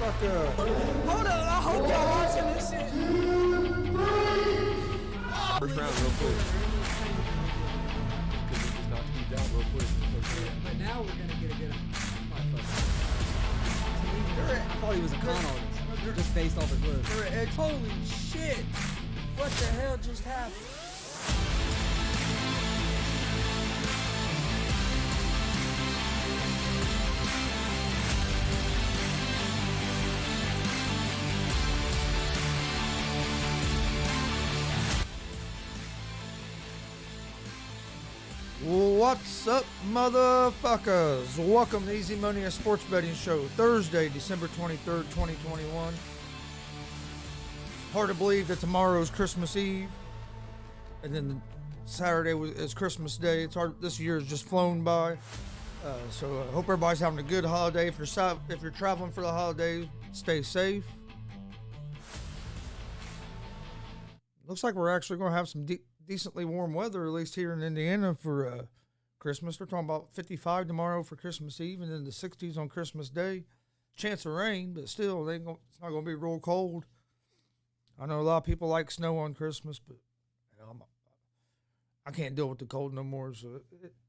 motherfucker. Hold on, I hope y'all watching this shit. First round, real quick. Because it just knocked me down real quick. But now we're gonna get a good. I thought he was a con artist, just based off his looks. Holy shit! What the hell just happened? What's up, motherfuckers? Welcome to Easy Money, a sports betting show, Thursday, December 23rd, 2021. Hard to believe that tomorrow's Christmas Eve, and then Saturday is Christmas Day. It's hard. This year has just flown by. So I hope everybody's having a good holiday. If you're traveling for the holidays, stay safe. Looks like we're actually going to have some decently warm weather, at least here in Indiana, for Christmas. They're talking about 55 tomorrow for Christmas Eve, and then the 60s on Christmas Day. Chance of rain, but still, it's not going to be real cold. I know a lot of people like snow on Christmas, but I can't deal with the cold no more, so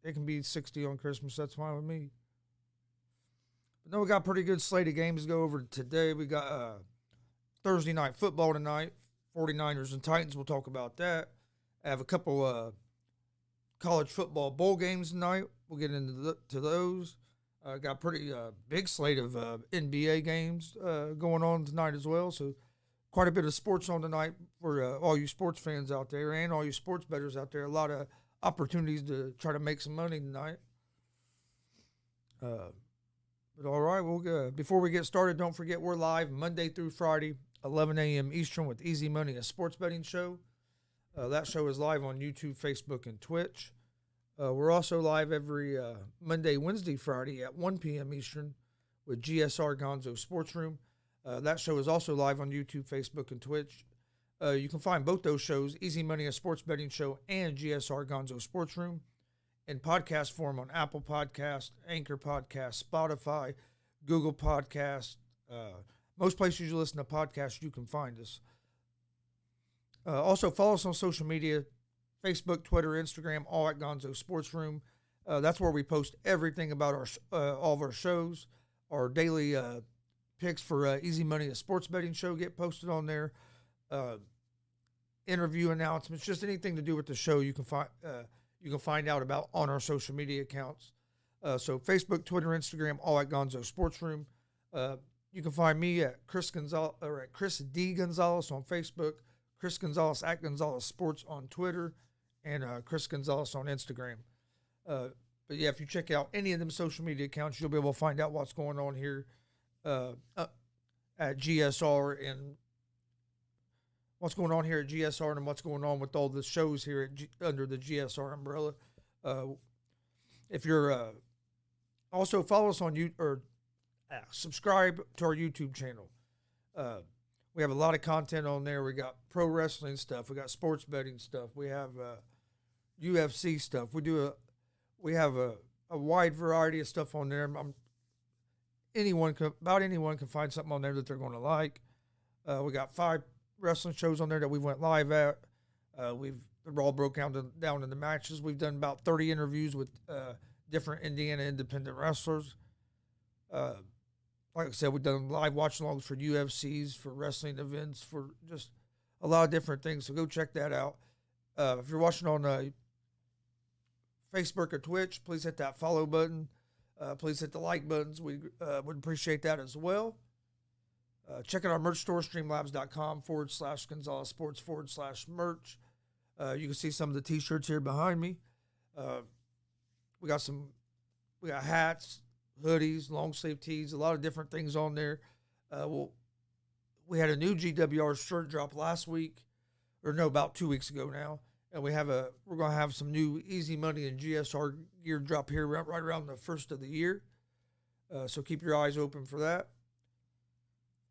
it can be 60 on Christmas. That's fine with me. But no, we got a pretty good slate of games to go over today. We got Thursday night football tonight, 49ers and Titans. We'll talk about that. I have a couple college football bowl games tonight. We'll get into those. Got a pretty big slate of NBA games going on tonight as well. So quite a bit of sports on tonight for all you sports fans out there and all you sports bettors out there. A lot of opportunities to try to make some money tonight. But all right, before we get started, don't forget we're live Monday through Friday, 11 a.m. Eastern with Easy Money, a sports betting show. That show is live on YouTube, Facebook, and Twitch. We're also live every Monday, Wednesday, Friday at 1 p.m. Eastern with GSR Gonzo Sports Room. That show is also live on YouTube, Facebook, and Twitch. You can find both those shows, Easy Money, a sports betting show, and GSR Gonzo Sports Room, in podcast form on Apple Podcast, Anchor Podcast, Spotify, Google Podcast. Most places you listen to podcasts, you can find us. Also, follow us on social media, Facebook, Twitter, Instagram, all at Gonzo Sports Room. That's where we post everything about all of our shows. Our daily picks for Easy Money, a sports betting show, get posted on there. Interview announcements, just anything to do with the show, you can find out about on our social media accounts. So Facebook, Twitter, Instagram, all at Gonzo Sports Room. You can find me at Chris D. Gonzalez on Facebook, Chris Gonzalez at Gonzalez Sports on Twitter, and Chris Gonzalez on Instagram. But yeah, if you check out any of them social media accounts, you'll be able to find out what's going on here at GSR and what's going on here at GSR and what's going on with all the shows here under the GSR umbrella. If you're also follow us on subscribe to our YouTube channel. We have a lot of content on there. We got pro wrestling stuff. We got sports betting stuff. We have UFC stuff. We have a wide variety of stuff on there. About anyone can find something on there that they're going to like. We got 5 wrestling shows on there that we went live at. They're all broke down into matches. We've done about 30 interviews with different Indiana independent wrestlers. Like I said, we've done live watch-alongs for UFCs, for wrestling events, for just a lot of different things. So go check that out. If you're watching on Facebook or Twitch, please hit that follow button. Please hit the like buttons. We would appreciate that as well. Check out our merch store, streamlabs.com/Gonzalez Sports/merch. You can see some of the t-shirts here behind me. We got hats, hoodies, long sleeve tees, a lot of different things on there. We had a new GWR shirt drop last week, about 2 weeks ago now, and we're going to have some new Easy Money and GSR gear drop here right around the first of the year. So keep your eyes open for that.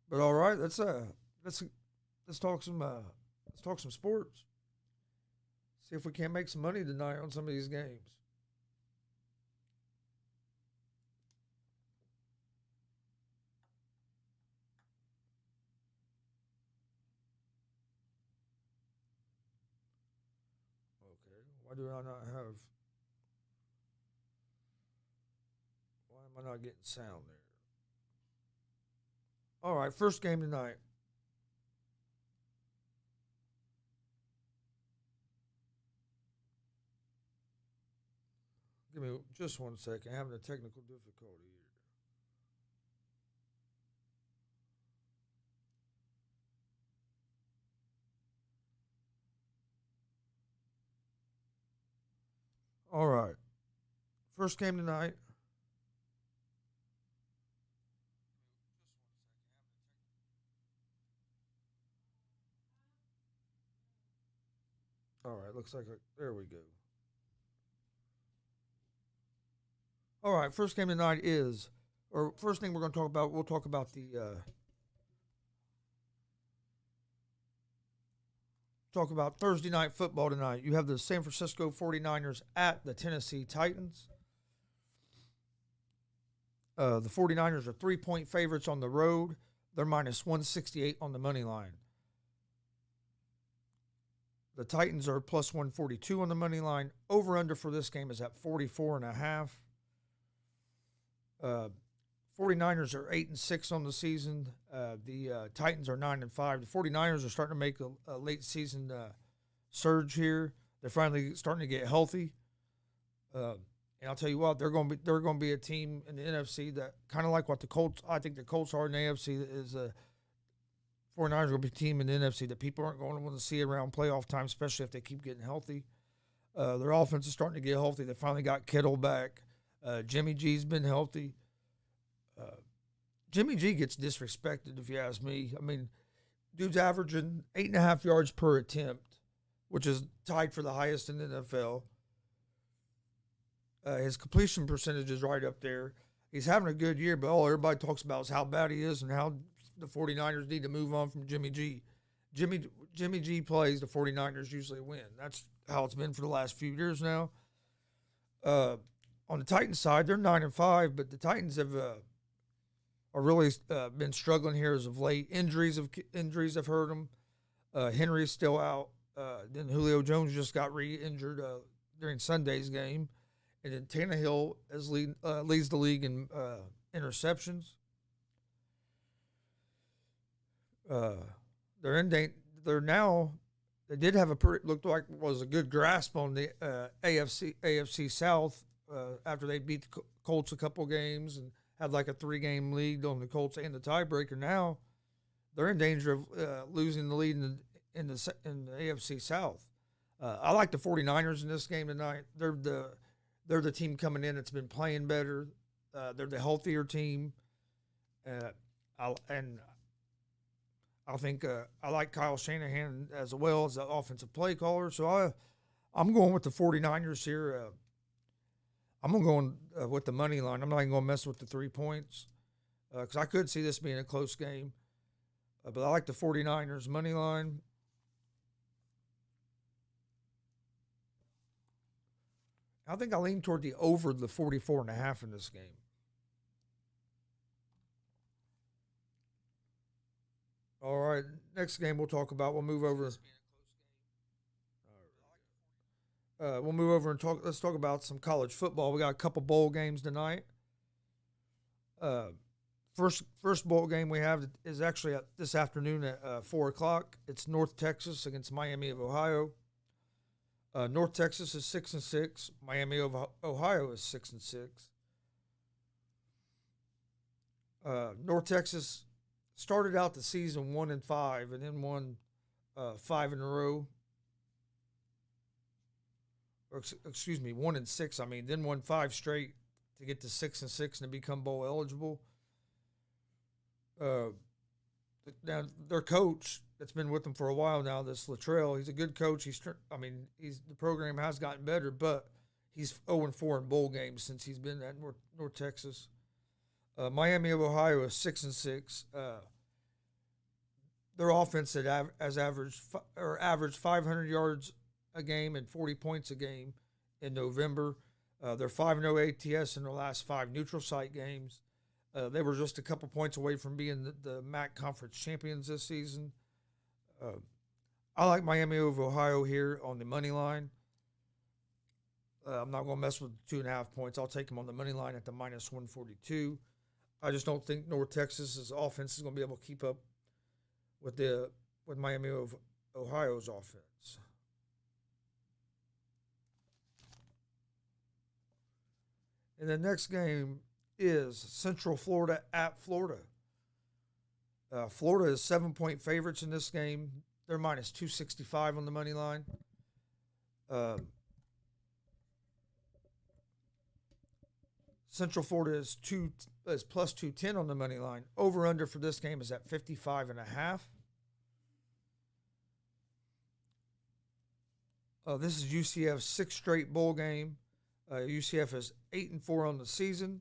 But all right, let's talk some sports. See if we can't make some money tonight on some of these games. Why do I not have? Why am I not getting sound there? All right, first game tonight. Give me just 1 second. I'm having a technical difficulty here. All right. First game tonight. All right, looks like there we go. All right, first game tonight is, or first thing we're going to talk about, we'll talk about talk about Thursday night football tonight. You have the San Francisco 49ers at the Tennessee Titans. The 49ers are 3-point favorites on the road. They're minus 168 on the money line. The Titans are plus 142 on the money line. Over-under for this game is at 44.5. 49ers are 8-6 on the season. The Titans are 9-5. The 49ers are starting to make a late season surge here. They're finally starting to get healthy. And I'll tell you what, they're going to be a team in the NFC that kind of like what the Colts. I think the Colts are in the AFC. Is 49ers are going to be a team in the NFC that people aren't going to want to see around playoff time, especially if they keep getting healthy. Their offense is starting to get healthy. They finally got Kittle back. Jimmy G's been healthy. Jimmy G gets disrespected, if you ask me. I mean, dude's averaging 8.5 yards per attempt, which is tied for the highest in the NFL. His completion percentage is right up there. He's having a good year, but all everybody talks about is how bad he is and how the 49ers need to move on from Jimmy G. Jimmy G plays, the 49ers usually win. That's how it's been for the last few years now. On the Titans side, they're 9-5, but the Titans have are really been struggling here as of late. Injuries have hurt them. Henry's still out. Then Julio Jones just got re-injured during Sunday's game. And then Tannehill leads the league in interceptions. They did have looked like was a good grasp on the AFC South after they beat the Colts a couple games and had like a 3-game lead on the Colts and the tiebreaker. Now they're in danger of losing the lead in the AFC South. I like the 49ers in this game tonight. They're the team coming in that's been playing better. They're the healthier team. I think I like Kyle Shanahan as well as the offensive play caller. So I'm going with the 49ers here. I'm going to go with the money line. I'm not even going to mess with the 3 points because I could see this being a close game. But I like the 49ers money line. I think I lean toward the over the 44.5 in this game. All right, next game we'll talk about. We'll move over. We'll move over and talk. Let's talk about some college football. We got a couple bowl games tonight. First bowl game we have is actually this afternoon at 4:00. It's North Texas against Miami of Ohio. North Texas is 6-6. Miami of Ohio is 6-6. North Texas started out the season 1-5 and then won 5 in a row. Or excuse me, 1-6. I mean, then won 5 straight to get to 6-6 and to become bowl eligible. Now their coach that's been with them for a while now, this Luttrell, he's a good coach. The program has gotten better, but he's 0-4 in bowl games since he's been at North Texas. Miami of Ohio is 6-6. Their offense has averaged 500 yards a game and 40 points a game in November. They're 5-0 ATS in their last 5 neutral site games. They were just a couple points away from being the MAC conference champions this season. I like Miami of Ohio here on the money line. I'm not going to mess with 2.5 points. I'll take them on the money line at the minus 142. I just don't think North Texas's offense is going to be able to keep up with Miami of Ohio's offense. And the next game is Central Florida at Florida. Florida is 7-point favorites in this game. They're minus 265 on the money line. Central Florida is plus 210 on the money line. Over under for this game is at 55.5. This is UCF's sixth straight bowl game. UCF is 8-4 on the season.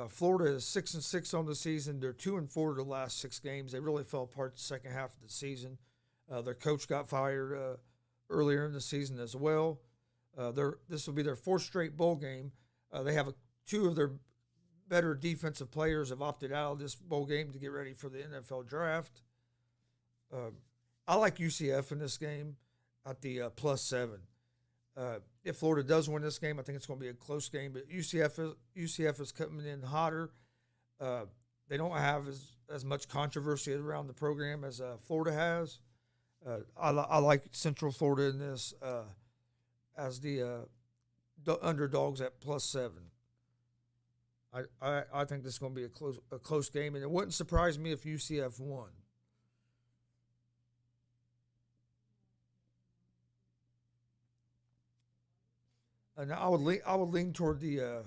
Florida is 6-6 on the season. They're 2-4 the last 6 games. They really fell apart the second half of the season. Their coach got fired earlier in the season as well. This will be their 4th straight bowl game. They have 2 of their better defensive players have opted out of this bowl game to get ready for the NFL draft. I like UCF in this game at the plus 7. If Florida does win this game, I think it's going to be a close game. But UCF is coming in hotter. They don't have as much controversy around the program as Florida has. I like Central Florida in this as the underdogs at plus 7. I think this is going to be a close game, and it wouldn't surprise me if UCF won. And I would lean toward the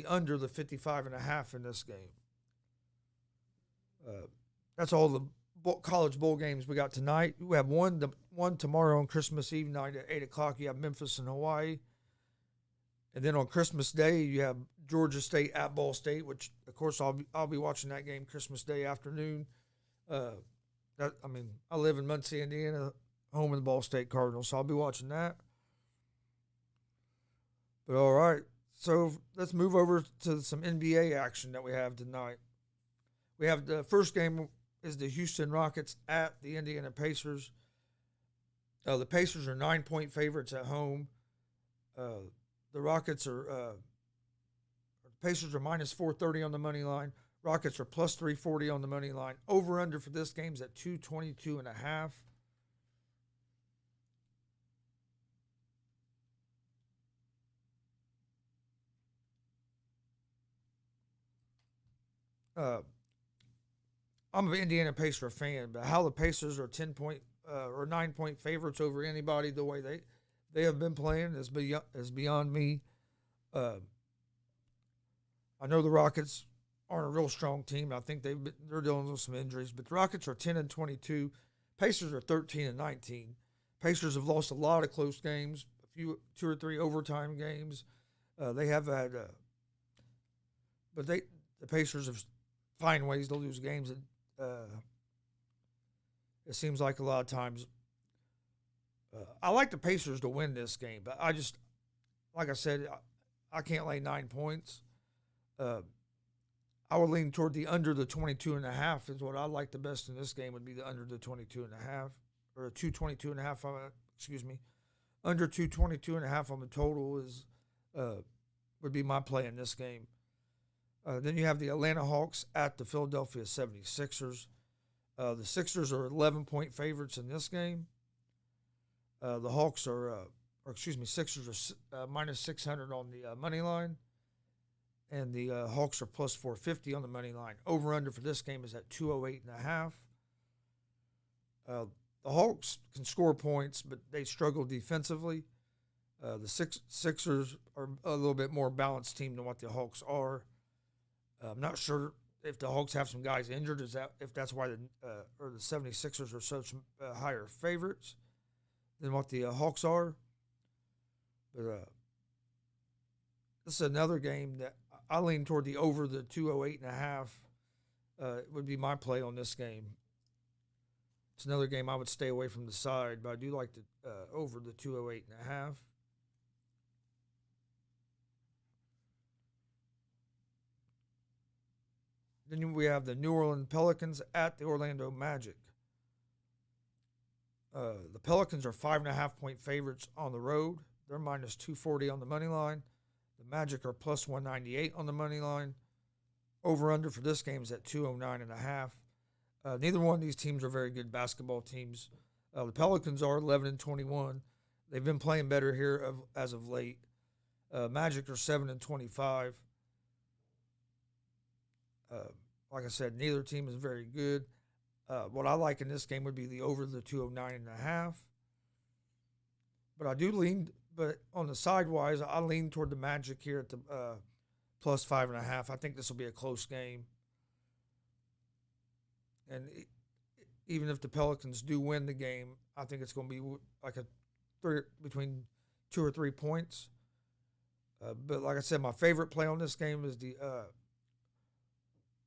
under the 55.5 in this game. That's all the college bowl games we got tonight. We have one tomorrow on Christmas Eve night at 8 o'clock. You have Memphis and Hawaii. And then on Christmas Day, you have Georgia State at Ball State, which, of course, I'll be watching that game Christmas Day afternoon. I live in Muncie, Indiana, home of the Ball State Cardinals, so I'll be watching that. But all right, so let's move over to some NBA action that we have tonight. We have the first game is the Houston Rockets at the Indiana Pacers. The Pacers are 9-point favorites at home. The Rockets are Pacers are minus 430 on the money line. Rockets are plus 340 on the money line. Over under for this game is at 222.5. I'm an Indiana Pacer fan, but how the Pacers are 10-point or 9-point favorites over anybody the way they have been playing is beyond me. I know the Rockets aren't a real strong team. I think they're dealing with some injuries, but the Rockets are 10-22. Pacers are 13-19. Pacers have lost a lot of close games, 2 or 3 overtime games. They have had, but the Pacers have find ways to lose games. And it seems like a lot of times. I like the Pacers to win this game, but like I said, I can't lay 9 points. I would lean toward the under the 22.5 is what I like the best in this game would be the under the 22.5 or 222.5. Excuse me, under 222.5 on the total is would be my play in this game. Then you have the Atlanta Hawks at the Philadelphia 76ers. The Sixers are 11-point favorites in this game. The Hawks Sixers are minus 600 on the money line. And the Hawks are plus 450 on the money line. Over-under for this game is at 208.5. The Hawks can score points, but they struggle defensively. The Sixers are a little bit more balanced team than what the Hawks are. I'm not sure if the Hawks have some guys injured. If that's why the 76ers are such higher favorites than what the Hawks are. But this is another game that I lean toward the over the 208.5. Would be my play on this game. It's another game I would stay away from the side, but I do like the over the 208.5. Then we have the New Orleans Pelicans at the Orlando Magic. The Pelicans are 5.5-point favorites on the road. They're minus 240 on the money line. The Magic are plus 198 on the money line. Over under for this game is at 209.5. Neither one of these teams are very good basketball teams. The Pelicans are 11-21. They've been playing better here as of late. Magic are 7-25. Like I said, neither team is very good. What I like in this game would be the over the 209.5. But I do lean, but on the sidewise, I lean toward the Magic here at the plus 5.5. I think this will be a close game. And even if the Pelicans do win the game, I think it's going to be like between 2 or 3 points. But like I said, my favorite play on this game is the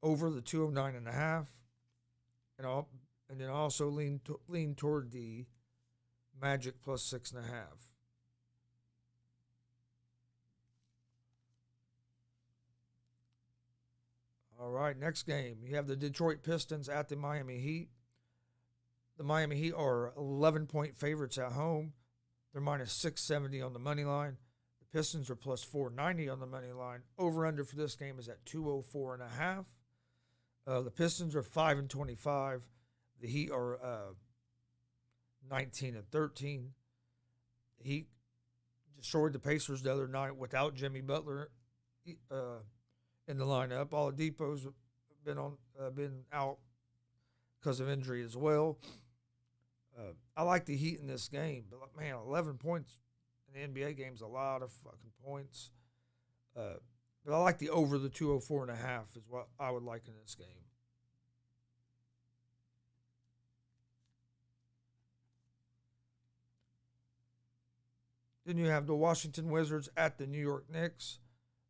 over the 209.5. And then I also lean toward the Magic plus 6.5. All right, next game. You have the Detroit Pistons at the Miami Heat. The Miami Heat are 11-point favorites at home. They're minus 670 on the money line. The Pistons are plus 490 on the money line. Over-under for this game is at 204.5. The Pistons are 5-25. The Heat are 19-13. The Heat destroyed the Pacers the other night without Jimmy Butler in the lineup. Oladipo's been out because of injury as well. I like the Heat in this game, but man, 11 points in the NBA game is a lot of fucking points. But I like the over the 204.5 is what I would like in this game. Then you have the Washington Wizards at the New York Knicks.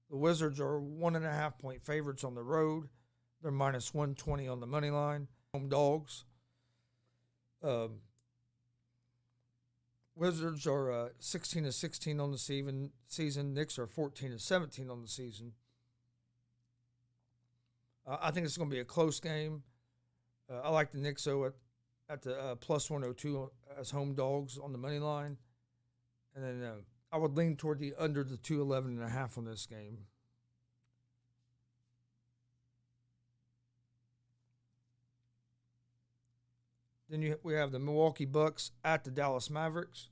The Wizards are 1.5-point favorites on the road. They're minus 120 on the money line. Home dogs. Wizards are 16-16 on the season. Knicks are 14-17 on the season. I think it's going to be a close game. I like the Knicks at the plus 102 as home dogs on the money line. And then I would lean toward the under the 211.5 on this game. Then we have the Milwaukee Bucks at the Dallas Mavericks.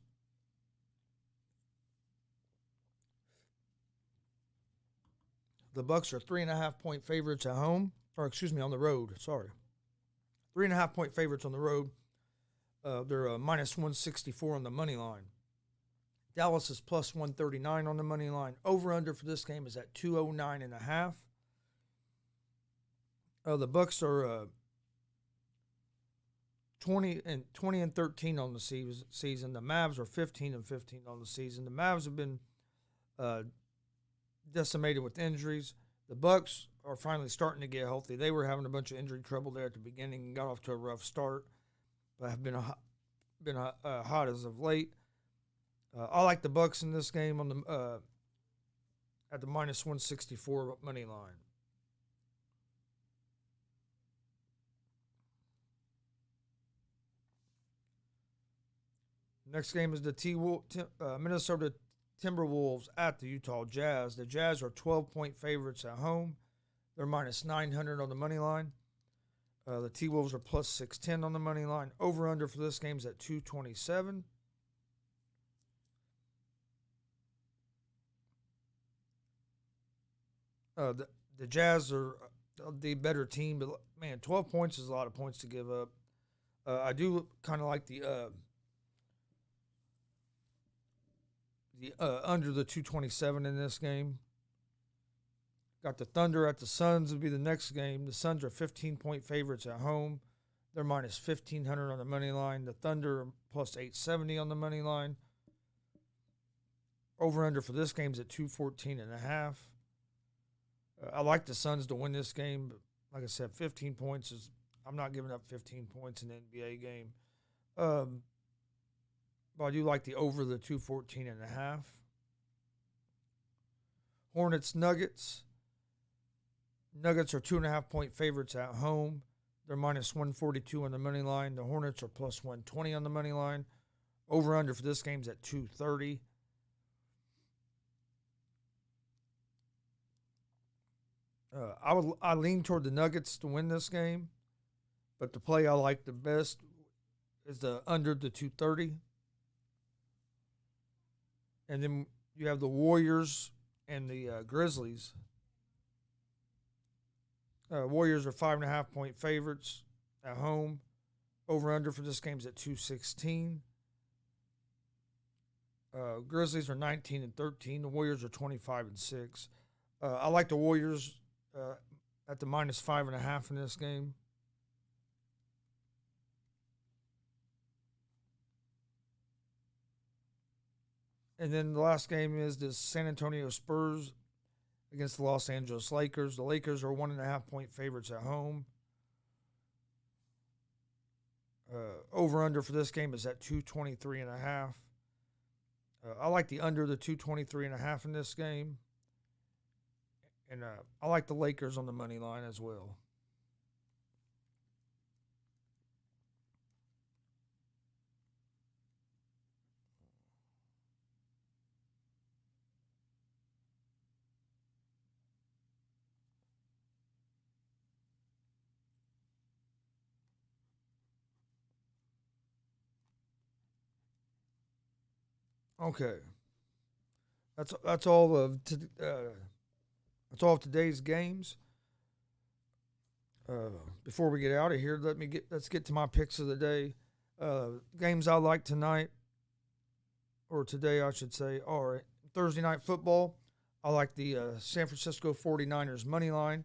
The Bucks are 3.5-point favorites at home, on the road. 3.5-point favorites on the road. They're minus 164 on the money line. Dallas is plus 139 on the money line. Over-under for this game is at 209.5. The Bucks are 20-13 on the season. The Mavs are 15-15 on the season. The Mavs have been decimated with injuries. The Bucks are finally starting to get healthy. They were having a bunch of injury trouble there at the beginning and got off to a rough start, but have been hot as of late. I like the Bucks in this game on the at the minus 164 money line. Next game is the Minnesota Timberwolves at the Utah Jazz. The Jazz are 12-point favorites at home. They're minus 900 on the money line. The T-Wolves are plus 610 on the money line. Over-under for this game is at 227. The Jazz are the better team, but man, 12 points is a lot of points to give up. I do kind of like the under the 227 in this game. Got the Thunder at the Suns would be the next game. The Suns are 15-point favorites at home. They're minus 1,500 on the money line. The Thunder are plus 870 on the money line. Over-under for this game is at 214.5. I like the Suns to win this game, but like I said, 15 points is – I'm not giving up 15 points in an NBA game. But I do like the over the 214.5. Hornets Nuggets. Nuggets are 2.5-point favorites at home. they're minus 142 on the money line. The Hornets are plus 120 on the money line. Over under for this game's at 230. I lean toward the Nuggets to win this game, but the play I like the best is the under the 230. And then you have the Warriors and the Grizzlies. Warriors are 5.5-point favorites at home. Over under for this game's at 216. Grizzlies are 19-13. The Warriors are 25-6. I like the Warriors at the minus 5.5 in this game. And then the last game is the San Antonio Spurs against the Los Angeles Lakers. The Lakers are 1.5-point favorites at home. Over under for this game is at 223.5. I like the under the 223.5 in this game. And I like the Lakers on the money line as well. Okay, that's all of that's all of today's games. Before we get out of here, let's get to my picks of the day. Games I like tonight, or today I should say, are Thursday night football. I like the San Francisco 49ers money line,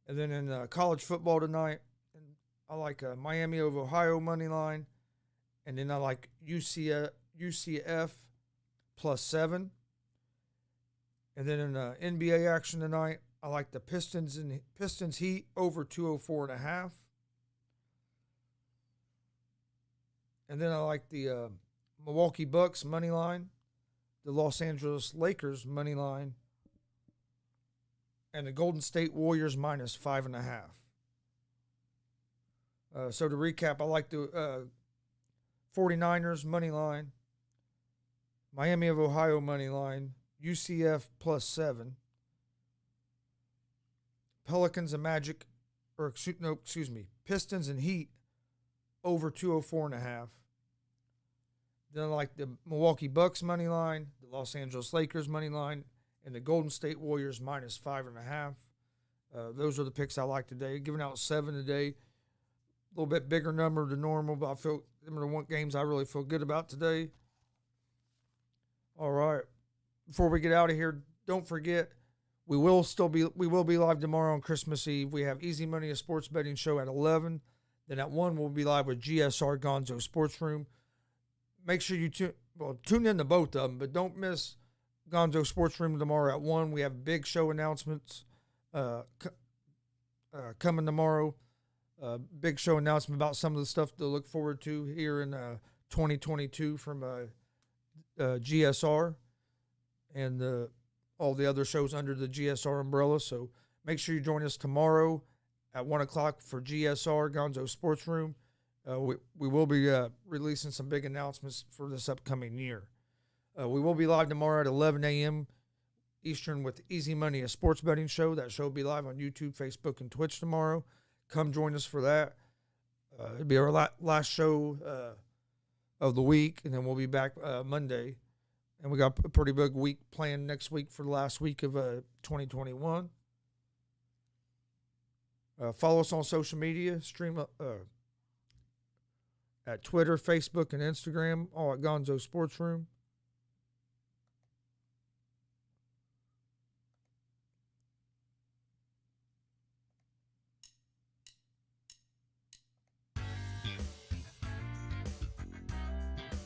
and then in college football tonight, I like Miami of Ohio money line, and then I like UCF plus 7. And then in NBA action tonight, I like the Pistons Heat over 204.5. And then I like the Milwaukee Bucks money line, the Los Angeles Lakers money line, and the Golden State Warriors minus 5.5. So to recap, I like the 49ers money line, Miami of Ohio money line, UCF plus 7, Pelicans and Pistons and Heat over 204.5. Then I like the Milwaukee Bucks money line, the Los Angeles Lakers money line, and the Golden State Warriors minus 5.5. Those are the picks I like today. Giving out 7 today. A little bit bigger number than normal, but I feel them are the games I really feel good about today. All right. Before we get out of here, don't forget we will be live tomorrow on Christmas Eve. We have Easy Money, a sports betting show at 11. Then at 1 we'll be live with GSR Gonzo Sports Room. Make sure you tune in to both of them, but don't miss Gonzo Sports Room tomorrow at 1. We have big show announcements coming tomorrow. Big show announcement about some of the stuff to look forward to here in 2022 from GSR and all the other shows under the GSR umbrella. So make sure you join us tomorrow at 1 o'clock for GSR Gonzo Sports Room. We will be releasing some big announcements for this upcoming year. We will be live tomorrow at 11 a.m. Eastern with Easy Money, a sports betting show. That show will be live on YouTube, Facebook, and Twitch tomorrow. Come join us for that. It'll be our last show of the week, and then we'll be back Monday. And we got a pretty big week planned next week for the last week of 2021. Follow us on social media. Stream at Twitter, Facebook, and Instagram, all at Gonzo Sports Room.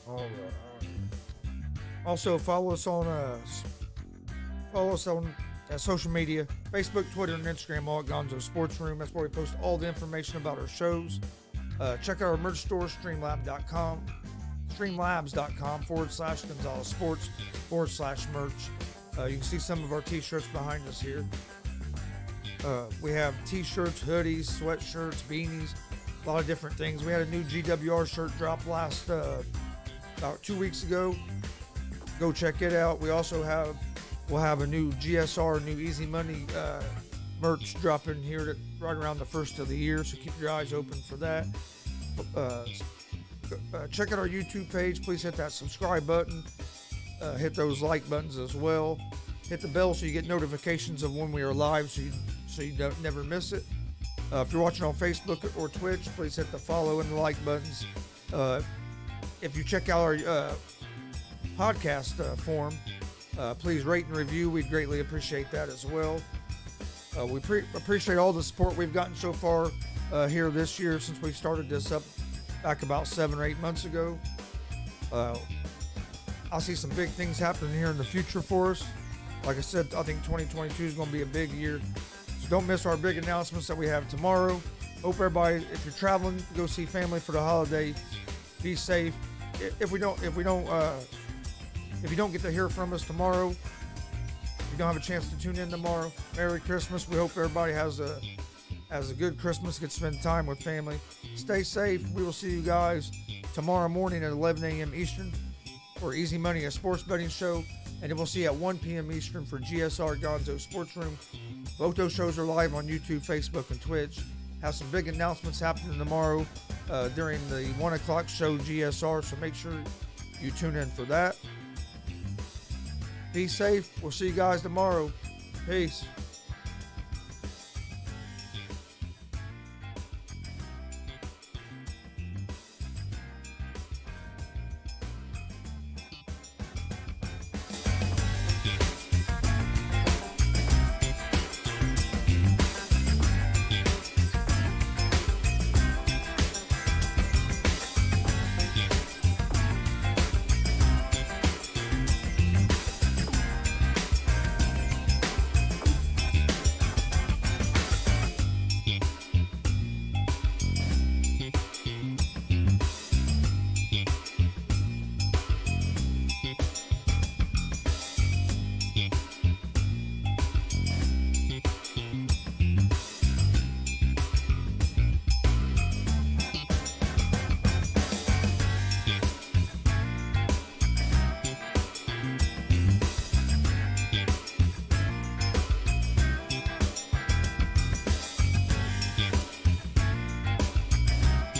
All right. Also, follow us on social media, Facebook, Twitter, and Instagram, all at Gonzo Sports Room. That's where we post all the information about our shows. Check out our merch store, streamlabs.com /Gonzalez Sports /merch. You can see some of our t-shirts behind us here. We have t-shirts, hoodies, sweatshirts, beanies, a lot of different things. We had a new GWR shirt drop last about 2 weeks ago. Go check it out. We'll have a new GSR, new Easy Money merch dropping here right around the first of the year, so keep your eyes open for that. Check out our YouTube page. Please hit that subscribe button. Hit those like buttons as well. Hit the bell so you get notifications of when we are live, so you don't never miss it. If you're watching on Facebook or Twitch, please hit the follow and the like buttons. If you check out our podcast form, please rate and review. We'd greatly appreciate that as well. We appreciate all the support we've gotten so far here this year since we started this up back about 7 or 8 months ago. I see some big things happening here in the future for us. Like I said, I think 2022 is going to be a big year. So don't miss our big announcements that we have tomorrow. Hope everybody, if you're traveling, go see family for the holiday. Be safe. If you don't get to hear from us tomorrow, if you don't have a chance to tune in tomorrow, Merry Christmas. We hope everybody has a good Christmas, get to spend time with family. Stay safe. We will see you guys tomorrow morning at 11 a.m. Eastern for Easy Money, a sports betting show. And then we'll see you at 1 p.m. Eastern for GSR Gonzo Sports Room. Both those shows are live on YouTube, Facebook, and Twitch. Have some big announcements happening tomorrow during the 1 o'clock show GSR, so make sure you tune in for that. Be safe. We'll see you guys tomorrow. Peace.